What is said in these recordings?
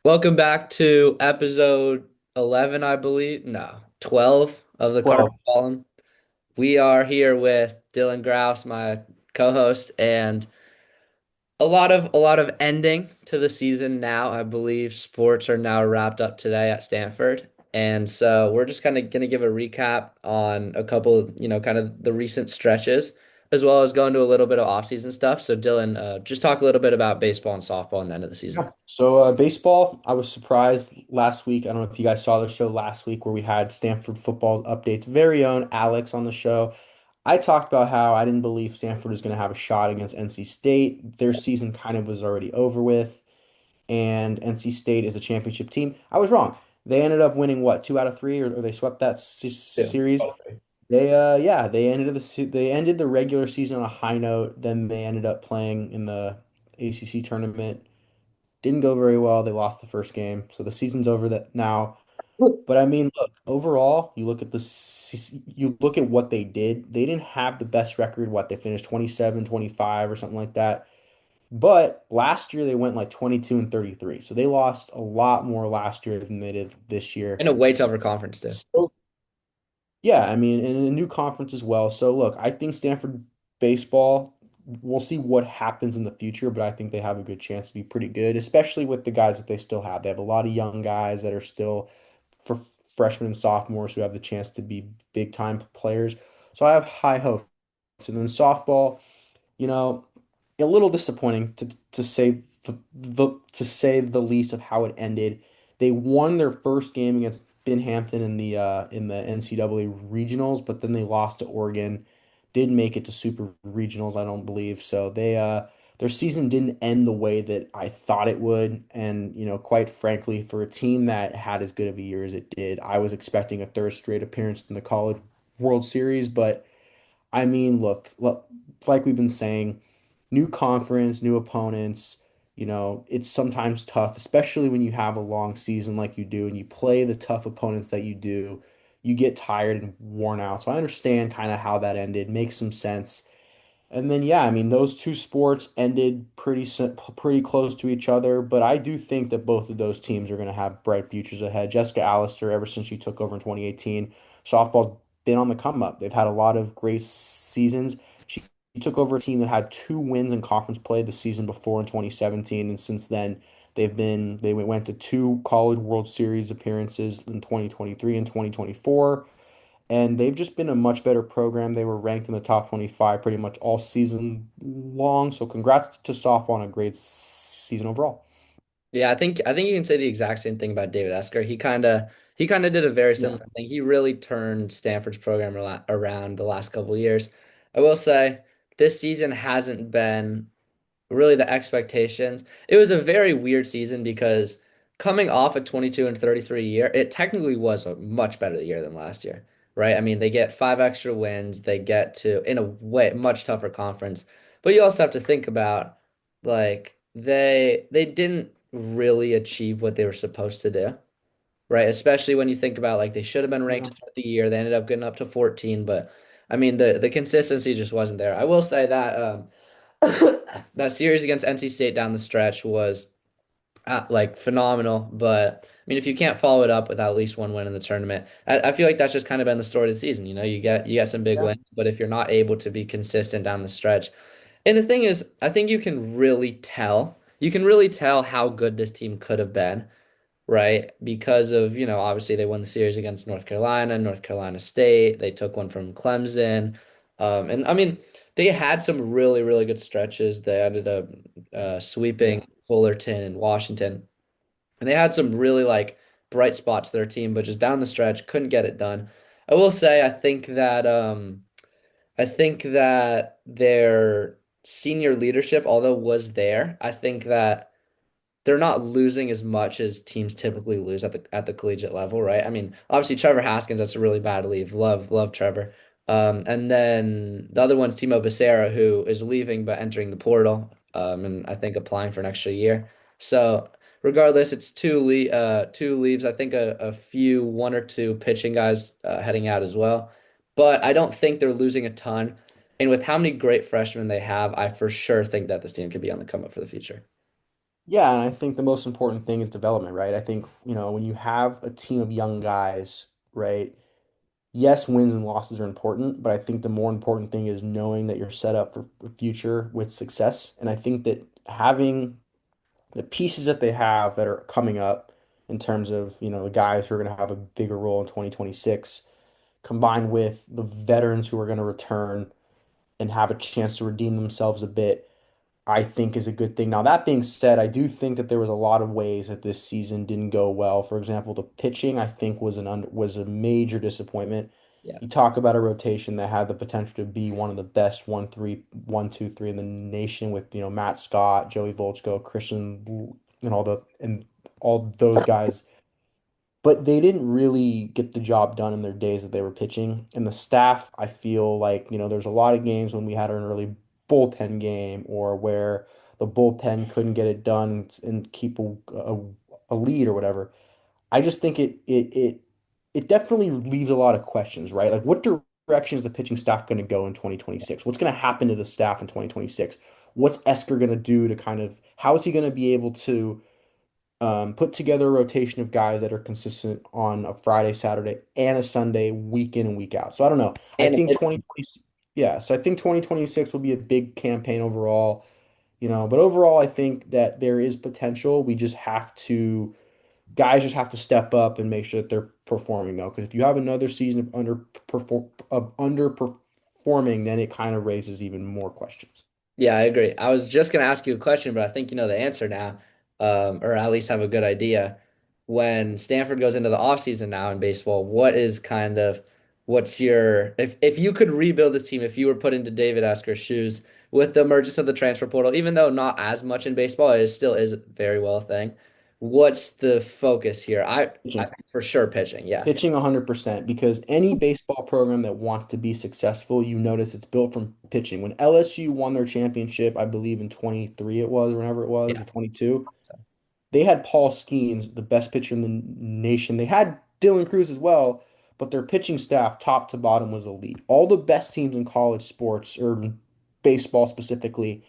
Welcome back to episode 11, I believe. No, 12 of the Cardinal 12. Column. We are here with Dylan Grouse, my co-host, and a lot of ending to the season now. I believe sports are now wrapped up today at Stanford. And so we're just kind of going to give a recap on a couple, kind of the recent stretches, as well as go into a little bit of off-season stuff. So Dylan, just talk a little bit about baseball and softball and the end of the season. Yeah. Baseball, I was surprised last week. I don't know if you guys saw the show last week where we had Stanford football updates. Very own Alex on the show. I talked about how I didn't believe Stanford was going to have a shot against NC State. Their season kind of was already over with, and NC State is a championship team. I was wrong. They ended up winning what, two out of three, or they swept that Yeah. series. They ended the regular season on a high note. Then they ended up playing in the ACC tournament. Didn't go very well. They lost the first game. So the season's over that now. But I mean, look, overall, you look at what they did. They didn't have the best record. What, they finished 27, 25, or something like that. But last year they went like 22 and 33. So they lost a lot more last year than they did this year. In a way tougher conference too. So yeah, I mean, in a new conference as well. So look, I think Stanford baseball, we'll see what happens in the future, but I think they have a good chance to be pretty good, especially with the guys that they still have. They have a lot of young guys that are still for freshmen and sophomores who have the chance to be big time players. So I have high hopes. And then softball, you know, a little disappointing to say to say the least of how it ended. They won their first game against Binghamton in the NCAA regionals, but then they lost to Oregon. Didn't make it to super regionals, I don't believe. So their season didn't end the way that I thought it would. And, quite frankly, for a team that had as good of a year as it did, I was expecting a third straight appearance in the College World Series, but I mean, look, like we've been saying, new conference, new opponents, it's sometimes tough, especially when you have a long season like you do and you play the tough opponents that you do. You get tired and worn out. So I understand kind of how that ended. Makes some sense. And then, yeah, I mean, those two sports ended pretty close to each other, but I do think that both of those teams are going to have bright futures ahead. Jessica Allister, ever since she took over in 2018, softball's been on the come up. They've had a lot of great seasons. She took over a team that had two wins in conference play the season before in 2017, and since then they went to two College World Series appearances in 2023 and 2024. And they've just been a much better program. They were ranked in the top 25 pretty much all season long. So congrats to softball on a great season overall. Yeah, I think you can say the exact same thing about David Esker. He kind of did a very Yeah. similar thing. He really turned Stanford's program around the last couple of years. I will say this season hasn't been really the expectations. It was a very weird season because coming off a 22 and 33 year, it technically was a much better year than last year, right? I mean, they get five extra wins, they get to in a way much tougher conference. But you also have to think about like they didn't really achieve what they were supposed to do, right? Especially when you think about like they should have been ranked Yeah. to start the year. They ended up getting up to 14, but I mean the consistency just wasn't there. I will say that that series against NC State down the stretch was like phenomenal. But I mean, if you can't follow it up with at least one win in the tournament, I feel like that's just kind of been the story of the season. You get some big Yeah. wins, but if you're not able to be consistent down the stretch, and the thing is, I think you can really tell. You can really tell how good this team could have been, right? Because of, obviously they won the series against North Carolina, North Carolina State. They took one from Clemson. And I mean, they had some really, really good stretches. They ended up Yeah. sweeping Fullerton and Washington. And they had some really like bright spots to their team, but just down the stretch, couldn't get it done. I will say, I think that their senior leadership, although was there, I think that they're not losing as much as teams typically lose at the collegiate level, right? I mean, obviously Trevor Haskins, that's a really bad leave. Love Trevor. And then the other one's Timo Becerra, who is leaving but entering the portal, and I think applying for an extra year. So regardless, it's two leaves. I think a few one or two pitching guys heading out as well. But I don't think they're losing a ton. And with how many great freshmen they have, I for sure think that this team could be on the come up for the future. Yeah, and I think the most important thing is development, right? I think, when you have a team of young guys, right? Yes, wins and losses are important, but I think the more important thing is knowing that you're set up for the future with success. And I think that having the pieces that they have that are coming up in terms of, the guys who are going to have a bigger role in 2026, combined with the veterans who are going to return and have a chance to redeem themselves a bit, I think is a good thing. Now, that being said, I do think that there was a lot of ways that this season didn't go well. For example, the pitching, I think, was a major disappointment. Yeah. You talk about a rotation that had the potential to be one of the best 1, 2, 3 in the nation with, Matt Scott, Joey Volchko, Christian, and all those guys, but they didn't really get the job done in their days that they were pitching. And the staff, I feel like, there's a lot of games when we had an early bullpen game or where the bullpen couldn't get it done and keep a lead or whatever. I just think it definitely leaves a lot of questions, right? Like what direction is the pitching staff going to go in 2026? What's going to happen to the staff in 2026? What's Esker going to do to kind of, how is he going to be able to put together a rotation of guys that are consistent on a Friday, Saturday, and a Sunday, week in and week out. So I don't know. I And think it's 2020, yeah. So I think 2026 will be a big campaign overall, but overall, I think that there is potential. Guys just have to step up and make sure that they're performing though. Because if you have another season of underperforming, then it kind of raises even more questions. Yeah, I agree. I was just going to ask you a question, but I think you know the answer now, or at least have a good idea. When Stanford goes into the offseason now in baseball, what's your if you could rebuild this team, if you were put into David Asker's shoes with the emergence of the transfer portal, even though not as much in baseball, still is very well a thing. What's the focus here? I Pitching. think for sure pitching. Yeah. Pitching 100% because any baseball program that wants to be successful, you notice it's built from pitching. When LSU won their championship, I believe in 23 it was, whenever it was, or Yeah. 22, they had Paul Skeens, the best pitcher in the nation. They had Dylan Cruz as well, but their pitching staff, top to bottom, was elite. All the best teams in college sports, or baseball specifically,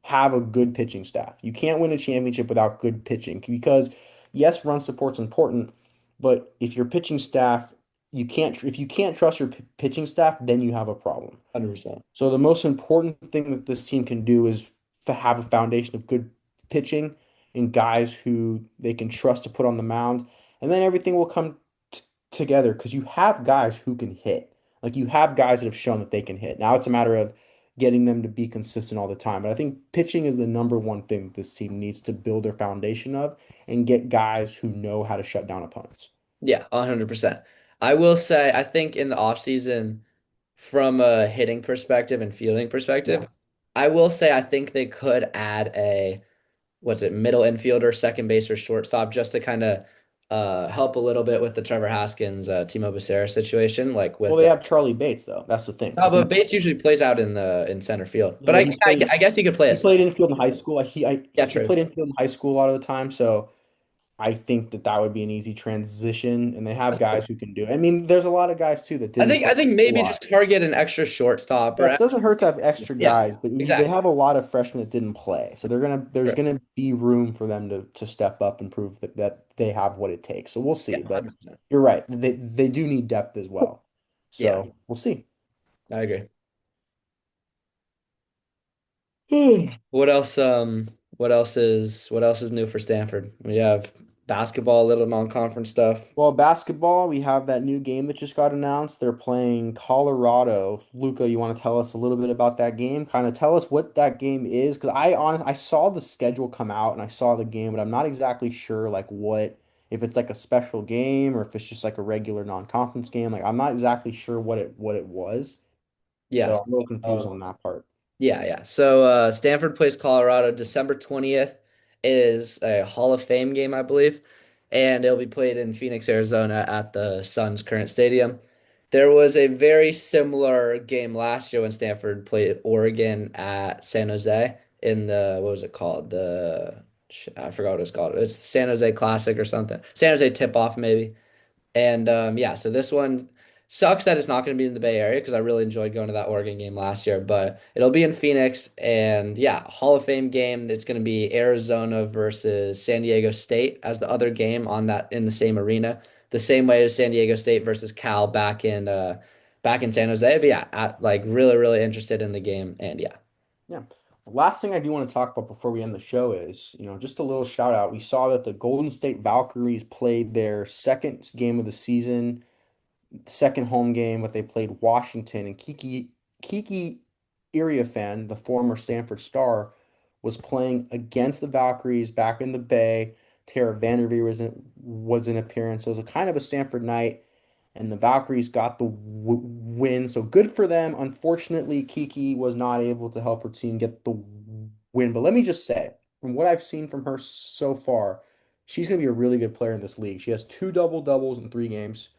have a good pitching staff. You can't win a championship without good pitching because yes, run support's important, but if your pitching staff, if you can't trust your pitching staff, then you have a problem. 100%. So the most important thing that this team can do is to have a foundation of good pitching and guys who they can trust to put on the mound, and then everything will come together because you have guys who can hit. Like you have guys that have shown that they can hit. Now it's a matter of getting them to be consistent all the time. But I think pitching is the number one thing that this team needs to build their foundation of and get guys who know how to shut down opponents. Yeah, 100%. I will say, I think in the offseason, from a hitting perspective and fielding Yeah. perspective, I will say I think they could add what's it, middle infielder, second base, or shortstop just to kind of help a little bit with the Trevor Haskins, Timo Becerra situation. Like Well, with they have Charlie Bates though. That's the thing. I no, but think Bates usually plays out in center field. yeah, But but he plays I guess he could play a he center. played infield in high school. Yeah, He true. played infield in high school a lot of the time, so I think that that would be an easy transition, and they have That's true. guys who can do it. I mean, there's a lot of guys too that I didn't think play I think a maybe lot. just target an extra shortstop Yeah, or it doesn't hurt to have extra yeah, guys, but they exactly. have a lot of freshmen that didn't play, so there's True. gonna be room for them to step up and prove that they have what it takes. So we'll Yeah, see, but 100%. you're right, they do need depth as well. Yeah, So we'll see. I agree. What else is new for Stanford? We have basketball, a little non-conference stuff. Well, basketball, we have that new game that just got announced. They're playing Colorado. Luca, you want to tell us a little bit about that game? Kind of tell us what that game is, because I saw the schedule come out and I saw the game, but I'm not exactly sure like what if it's like a special game or if it's just like a regular non-conference game. Like I'm not exactly sure what it was, so Yes. I'm a little confused Um, on that part. yeah, yeah. So Stanford plays Colorado December 20th is a Hall of Fame game, I believe, and it'll be played in Phoenix, Arizona at the Suns' current stadium. There was a very similar game last year when Stanford played Oregon at San Jose in the what was it called? I forgot what it was called. It's San Jose Classic or something. San Jose Tip-Off maybe. And yeah, so this one. Sucks that it's not going to be in the Bay Area because I really enjoyed going to that Oregon game last year, but it'll be in Phoenix. And yeah, Hall of Fame game. It's going to be Arizona versus San Diego State as the other game on that in the same arena, the same way as San Diego State versus Cal back in San Jose. But yeah, like really, really interested in the game. And yeah, Yeah. Last thing I do want to talk about before we end the show is, just a little shout out. We saw that the Golden State Valkyries played their second game of the season, second home game, but they played Washington, and Kiki Iriafen, the former Stanford star, was playing against the Valkyries back in the Bay. Tara Vanderveer was in appearance. So it was a kind of a Stanford night, and the Valkyries got the win. So good for them. Unfortunately, Kiki was not able to help her team get the win. But let me just say, from what I've seen from her so far, she's going to be a really good player in this league. She has two double doubles in 3 games.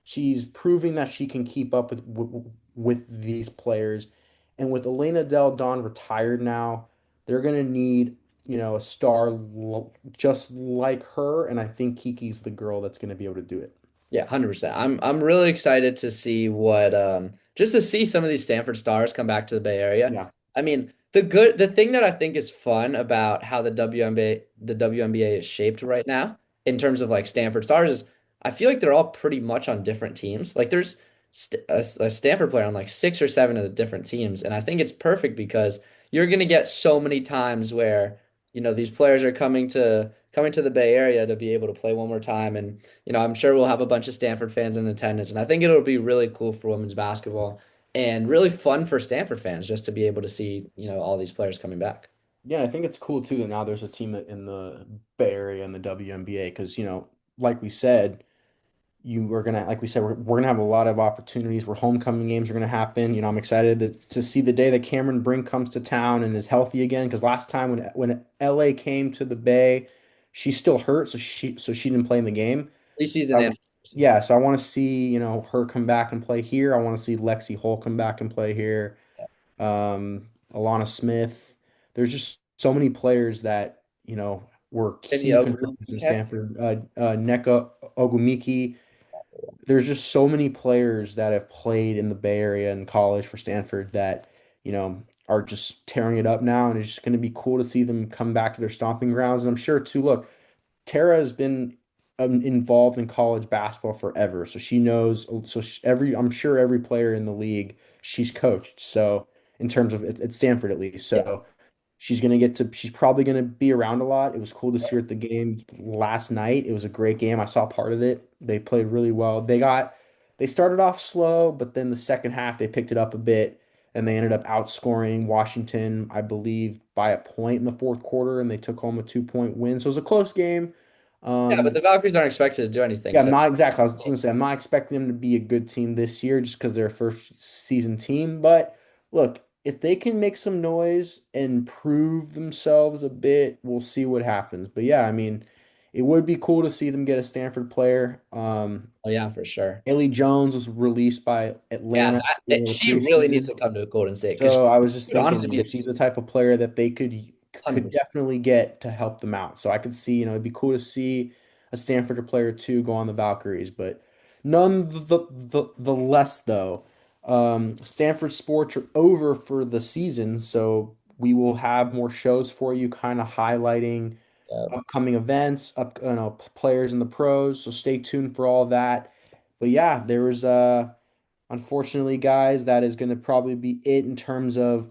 She's proving that she can keep up with these players. And with Elena Del Don retired now, they're going to need, a star just like her. And I think Kiki's the girl that's going to be able to do it. yeah, 100%. I'm really excited to see what just to see some of these Stanford stars come back to the Bay Area. Yeah. I mean, the thing that I think is fun about how the WNBA is shaped right now in terms of like Stanford stars is I feel like they're all pretty much on different teams. Like there's a Stanford player on like 6 or 7 of the different teams, and I think it's perfect because you're gonna get so many times where these players are coming to the Bay Area to be able to play one more time. And I'm sure we'll have a bunch of Stanford fans in attendance, and I think it'll be really cool for women's basketball and really fun for Stanford fans just to be able to see, all these players coming back. Yeah, I think it's cool too that now there's a team in the Bay Area and the WNBA because, like we said, like we said, we're gonna have a lot of opportunities where homecoming games are gonna happen. I'm excited to see the day that Cameron Brink comes to town and is healthy again. Because last time when LA came to the Bay, she's still hurt, so she didn't play in the game. Preseason I, and season. yeah, so I want to see, her come back and play here. I want to see Lexi Hull come back and play here. Alana Smith. There's just so many players that, were And the key Oklahoma contributors in Cat. Stanford. Nneka Ogumike. There's just so many players that have played in the Bay Area and college for Stanford that, are just tearing it up now. And it's just going to be cool to see them come back to their stomping grounds. And I'm sure too, look, Tara has been involved in college basketball forever, so she knows. So I'm sure every player in the league she's coached. So in terms of at Stanford at least, Yeah. so she's probably gonna be around a lot. It was cool to see her at the game last night. It was a great game. I saw part of it. They played really well. They started off slow, but then the second half they picked it up a bit and they ended up outscoring Washington, I believe, by a point in the fourth quarter, and they took home a 2-point win. So it was a close game. Yeah, but Um, the Valkyries aren't expected to do anything. yeah, I'm So not exactly. I was going to say I'm not expecting them to be a good team this year just because they're a first season team. But look, if they can make some noise and prove themselves a bit, we'll see what happens. But yeah, I mean, it would be cool to see them get a Stanford player. oh yeah, for sure. Haley Jones was released by Yeah, Atlanta at the beginning of the she really needs preseason. to come to Golden State because So she I was just could thinking, honestly be a she's the type of player that they could 100%. definitely get to help them out. So I could see, it'd be cool to see a Stanford player or two go on the Valkyries, but none the less though. Stanford sports are over for the season, so we will have more shows for you, kind of highlighting Yeah. upcoming events, players in the pros. So stay tuned for all that. But yeah, there was unfortunately, guys, that is going to probably be it in terms of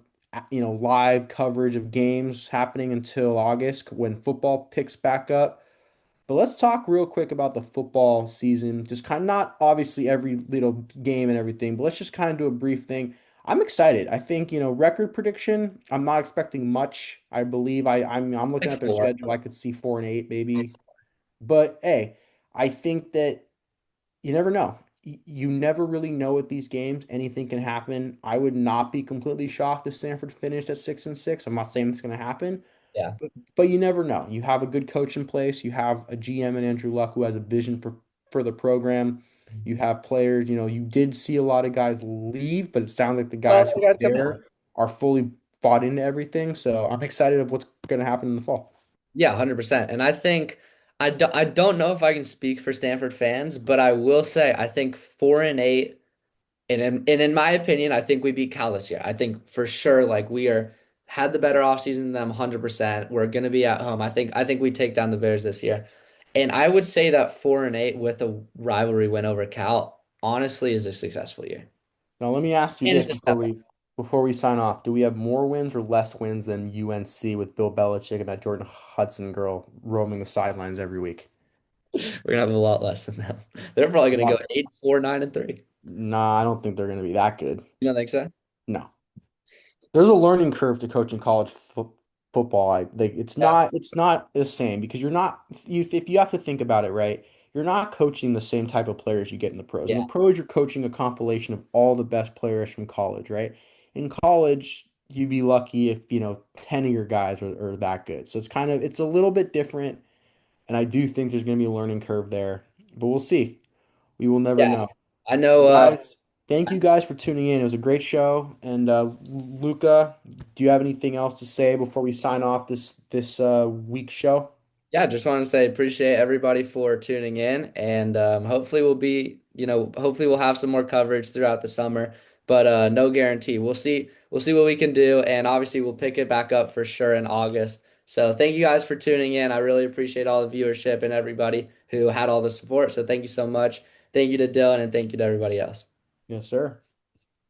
live coverage of games happening until August when football picks back up. But let's talk real quick about the football season. Just kind of not obviously every little game and everything, but let's just kind of do a brief thing. I'm excited. I think, record prediction, I'm not expecting much. I believe I'm looking Like at their 4. schedule. I could see 4-8 maybe. But hey, I think that you never know. You never really know with these games. Anything can happen. I would not be completely shocked if Stanford finished at 6-6. I'm not saying it's going to happen, Yeah. but you never know. You have a good coach in place. You have a GM and Andrew Luck who has a vision for the program. You have players. You did see a lot of guys leave, but it sounds like the Well, guys who you are guys come in. there are fully bought into everything. So I'm excited of what's going to happen in the fall. Yeah, 100%. And I think I don't know if I can speak for Stanford fans, but I will say I think 4-8 And in my opinion, I think we beat Cal this year. I think for sure, like we are had the better offseason than them 100%. We're gonna be at home. I think we take down the Bears this year. And I would say that 4-8 with a rivalry win over Cal honestly is a successful year. Now, let me ask you And this it's a step up. before we sign off. Do we have more wins or less wins than UNC with Bill Belichick and that Jordan Hudson girl roaming the sidelines every week? We're gonna have a lot less than them. They're probably gonna go Well, 8-4, 9-3. nah, I don't think they're going to be that good. You don't think so? No. There's a learning curve to coaching college football. Like Yeah. it's not the same because you're not you if you have to think about it, right? You're not coaching the same type of players you get in the pros. In the Yeah. pros, you're coaching a compilation of all the best players from college, right? In college, you'd be lucky if, 10 of your guys are that good. So it's a little bit different, and I do think there's going to be a learning curve there, but we'll see. We will never Yeah. know. I know Guys, thank you guys for tuning in. It was a great show. And Luca, do you have anything else to say before we sign off this week's show? yeah, just want to say appreciate everybody for tuning in, and hopefully hopefully we'll have some more coverage throughout the summer, but no guarantee. We'll see what we can do, and obviously we'll pick it back up for sure in August. So thank you guys for tuning in. I really appreciate all the viewership and everybody who had all the support. So thank you so much. Thank you to Dylan and thank you to everybody else. Yes, sir.